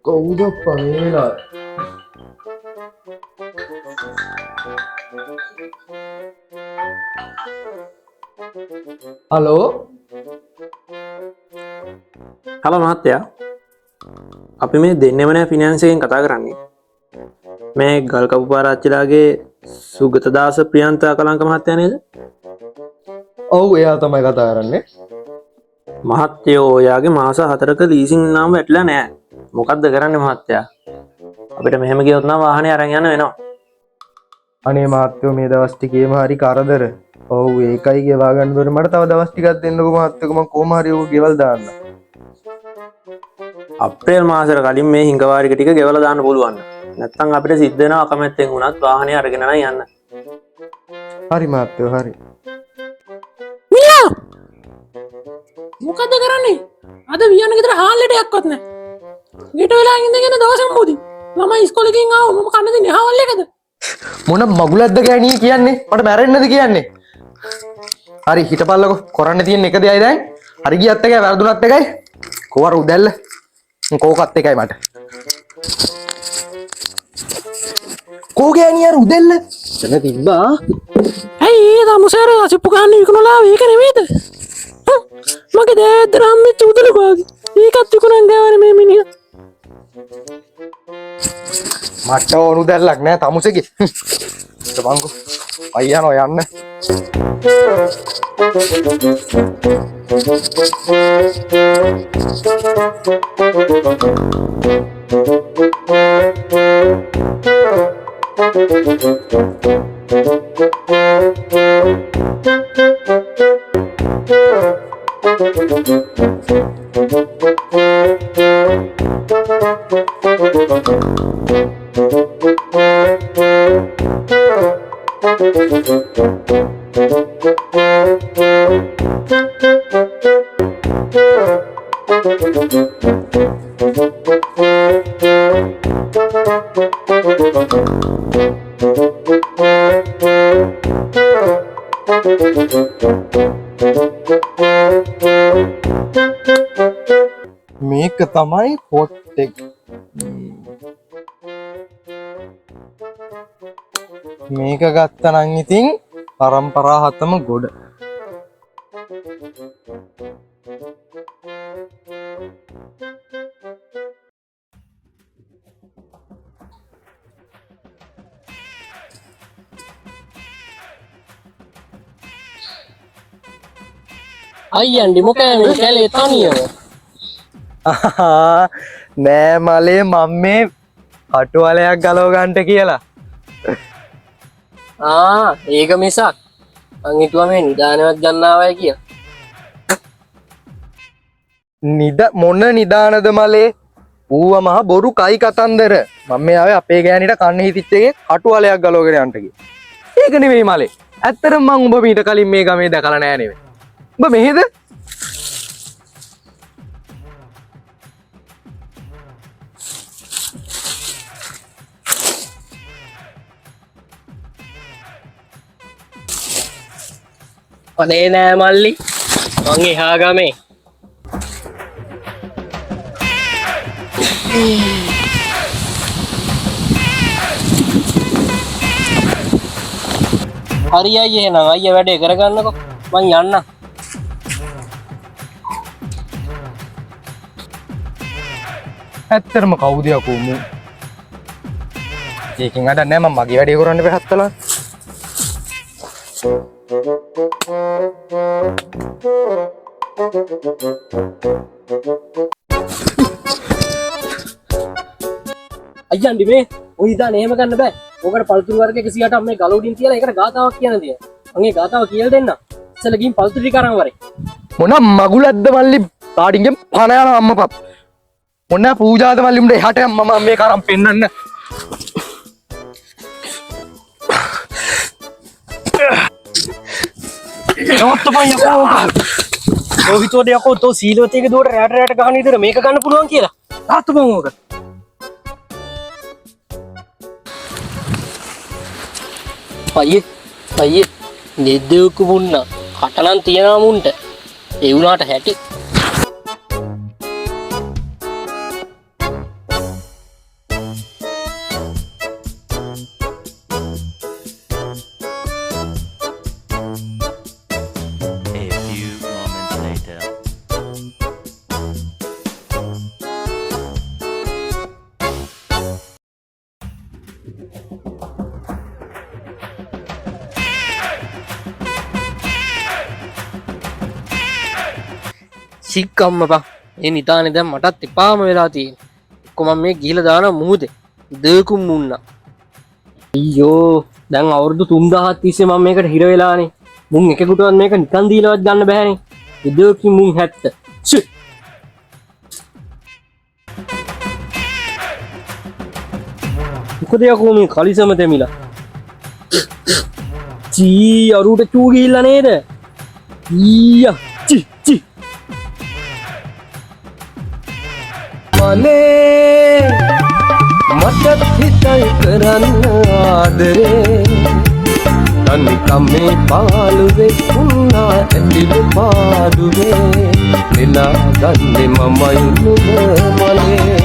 කවුද පනේලා? Hello hello මහත්තයා, අපි මේ දෙන්නෙම නෑ ෆිනෑන්ස් එකෙන් කතා කරන්නේ. මේ ගල්කපු පාරාච්චිලාගේ සුගතදාස ප්‍රියන්ත අකලංක මහත්තයා නේද? ඔව් එයා තමයි කතා කරන්නේ. මහත්තයෝ ඔයාගේ මාස 4ක ලීසින් නාම වැටලා නෑ. මොකද්ද කරන්නේ මහත්තයා? අපිට මෙහෙම ගියොත් නම් වාහනේ අරන් යන්න වෙනවා. අනේ මහත්තයෝ මේ දවස් ටිකේම හරි කරදර. ඔව් ඒකයි ගෙවා ගන්න බැරි. මට තව දවස් ටිකක් දෙන්නකෝ මහත්තයෝ, මම කොහොම හරි ඕක ගෙවල් දාන්න. අප්‍රේල් මාසෙට කලින් මේ හිඟවාරික ටික ගෙවලා දාන්න පුළුවන්. නැත්නම් අපිට සිද්ධ වෙනවා අකමැත්තෙන් වුණත් වාහනේ අරගෙන යන්න. හරි මහත්තයෝ හරි. මොකද කරන්නේ? අද වියන්න ගෙදර හාල්ලටයක්වත් නැහැ. ගෙට වෙලා ඉඳගෙන දවසක් මොදි. ළමයි ඉස්කෝලේ ගින් ආව මම කන්න දෙන්නේ හාල් එකද? මොන මගුලක්ද ගෑණී කියන්නේ? මට මැරෙන්නද කියන්නේ? හරි හිටපල්ලකෝ. කරන්න තියෙන එක දෙයයි දැන්. හරි ගියත් එකයි වැරදුනත් එකයි. කොවර උදැල්ල. කෝකත් එකයි මට. කෝ ගෑණී අර උදැල්ල. එතන තිබ්බා. ඇයි ඒ දමුසාර අසිප්පු ගන්න විකුණලා ඒක නෙමෙයිද? මගේ දෑද්ද නම් මේ චුදල බාගි. ඒකත් විකුණන් ගාවනේ මේ මිනිහා. මට ඕනු දැල්ලක් නෑ තමුසෙගේ. බංකෝ. අයියනෝ යන්න. මේක තමයි හොට් එක. මේක ගත්තනම් ඉතින් පරම්පරා හතම ගොඩ. අයියන්ඩි මොකෑ මේ කැලේ තනියම? නෑ මලේ මම මේ අටුවලයක් ගලව ගන්නට කියලා. ඒක මිසක් මං හිතුවා මේ නිදානවත් ගන්නාවයි කියලා. මොන නිදානද මලේ? ඌව මහ බොරු කයි කතන්දර. මම මේ ආවේ අපේ ගෑණිට කන්න හිතිච්ච එකේ අටුවලයක් ගලවගෙන යන්න ගියා. ඒක නෙවෙයි මලේ. ඇත්තටම මං උඹ මීට කලින් මේ ගමේ දැකලා නෑ නෙවෙයි. උඹ මෙහෙද? අනේ නෑ මල්ලි, මං එහා ගමේ. හරි අයියේ එහෙනම් අයියා වැඩේ කරගන්නකෝ, මං යන්නම්. ඇත්තටම කවුද යකෝ මු? ඒකෙන් අඩක් නෑ, මම මගේ වැඩේ කරන්න බැහැත්තලා. අයියන්ඩි මේ ඔය ඉදාන එහෙම ගන්න බෑ. ඕකට පළතුරු වර්ග 108ක් මේ ගල උඩින් තියලා ඒකට ගාතාවක් කියන්න තියෙනවා. මම ඒ ගාතාව කියලා දෙන්න. ඉස්සෙල්ලා ගිහින් පළතුරු ටික අරන් වරේ. මොන මගුලක්ද මල්ලි? පාඩින්ගෙන් පණ යන අම්මපා. මොන පූජාද මල්ලි උඹට එහාට මම මේක අරන් පෙන්නන්න. නවත්තපන් යකෝ ඕක ඔය හිතුවද යකෝ තෝ සීලවතේක දුවට රැට ගහන විතර මේක ගන්න පුළුවන් කියලා නවත්තපන් ඕක අයියේ නෙද්දෙව්ක මුන්නා කටනම් තියනවා මුන්ට ඒ වුණාට හැටි A few moments later. සික්කම්ම බං ඒ නිදානේ දැන් මටත් එපාම වෙලා තියෙන එක්ක මම මේ ගිහලා දාන මුහුදේ දෙකුම් මුන්නා අයියෝ දැන් අවුරුදු 3000ක් තිස්සේ මම මේකට හිර වෙලානේ මුන් එකෙකුටවත් මේක නිකන් දීලවත් ගන්න බෑනේ දෙකුම් මුන් 70 ෂි මොකද යකෝ මේ කලිසම දෙමිලා චී අරුට චූ ගිහිල්ලා නේද ඊයා චි චි මලේ මට හිතයි කරන්න ආදරේ තනිකම් මේ පාළුවේ උන්නා ඇතිලු පාඩුවේ නෙලා ගන්නේ මමයි නුඹ මලේ